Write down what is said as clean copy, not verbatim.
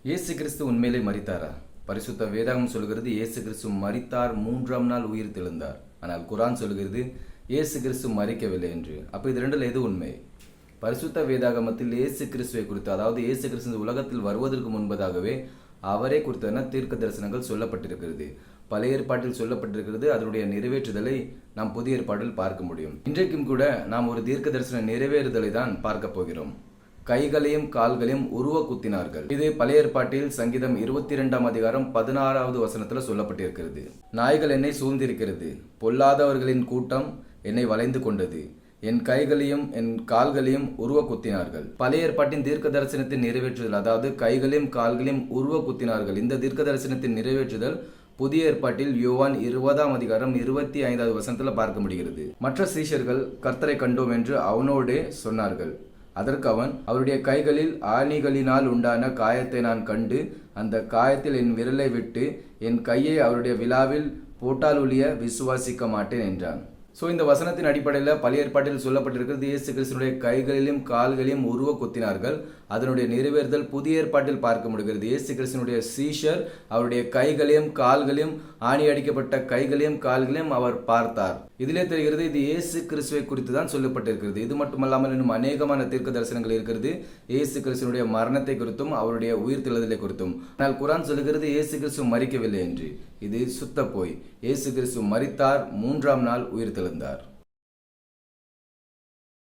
இயேசு கிறிஸ்து உண்மையிலே மரித்தாரா? பரிசுத்த வேதாகம் சொல்கிறது இயேசு கிறிஸ்து மரித்தார், 3ஆம் நாள் உயிர் தெழுந்தார். ஆனால் குரான் சொல்கிறது இயேசு கிறிஸ்து மரிக்கவில்லை என்று. அப்போ இது ரெண்டில் எது உண்மை? பரிசுத்த வேதாகமத்தில் இயேசு கிறிஸ்துவை குறித்து, அதாவது இயேசு கிறிஸ்து இந்த உலகத்தில் வருவதற்கு முன்பதாகவே அவரே குறித்தான தீர்க்க தரிசனங்கள் சொல்லப்பட்டிருக்கிறது. பழைய ஏற்பாட்டில் சொல்லப்பட்டிருக்கிறது. அதனுடைய நிறைவேற்றுதலை நாம் புதிய ஏற்பாட்டில் பார்க்க முடியும். இன்றைக்கும் கூட நாம் ஒரு தீர்க்க தரிசன நிறைவேறுதலை தான் பார்க்க போகிறோம். கைகளையும் கால்களையும் உருவ குத்தினார்கள். இது பழைய ஏற்பாட்டில் சங்கீதம் 22ஆம் அதிகாரம் 16வது வசனத்துல சொல்லப்பட்டிருக்கிறது. நாய்கள் என்னை சூழ்ந்திருக்கிறது, பொல்லாதவர்களின் கூட்டம் என்னை வளைந்து கொண்டது, என் கைகளையும் என் கால்களையும் உருவ குத்தினார்கள். பழைய ஏற்பாட்டின் தீர்க்க தரிசனத்தின் நிறைவேற்றுதல், அதாவது கைகளையும் கால்களையும் உருவ குத்தினார்கள், இந்த தீர்க்க தரிசனத்தின் நிறைவேற்றுதல் புதிய ஏற்பாட்டில் யோவான் 20ஆம் அதிகாரம் 25வது வசனத்துல பார்க்க முடிகிறது. மற்ற சீஷர்கள் கர்த்தரை கண்டோம் என்று அவனோடே சொன்னார்கள். அதற்கு அவன், அவருடைய கைகளில் ஆணிகளினால் உண்டான காயத்தை நான் கண்டு அந்த காயத்தில் என் விரலை விட்டு என் கையை அவருடைய விழாவில் போட்டால் ஒழிய விசுவாசிக்க மாட்டேன் என்றான். இந்த வசனத்தின் அடிப்படையில் பழைய ஏற்பாட்டில் சொல்லப்பட்டிருக்கிறது இயேசு கிறிஸ்துனுடைய கைகளிலும் கால்களையும் உருவ குத்தினார்கள். அதனுடைய நிறைவேறுதல் புதிய ஏற்பாட்டில் பார்க்க முடிகிறது. இயேசு கிறிஸ்துனுடைய சீஷர் அவருடைய கைகளையும் கால்களையும், ஆணி அடிக்கப்பட்ட கைகளையும் கால்களையும் அவர் பார்த்தார். இதிலே தெரிகிறது இது இயேசு கிறிஸ்துவை குறித்து தான் சொல்லப்பட்டிருக்கிறது. இது மட்டுமல்லாமல் இன்னும் அநேகமான தீர்க்க தரிசனங்கள் இருக்கிறது இயேசு கிறிஸ்துனுடைய மரணத்தை குறித்தும் அவருடைய உயிர் தெழுதலை குறித்தும். ஆனால் குரான் சொல்லுகிறது இயேசு கிறிஸ்து மரிக்கவில்லை என்று. இது சுத்த போய். இயேசு கிறிஸ்து மரித்தார், 3ஆம் நாள் உயிர் தெழுந்தார்.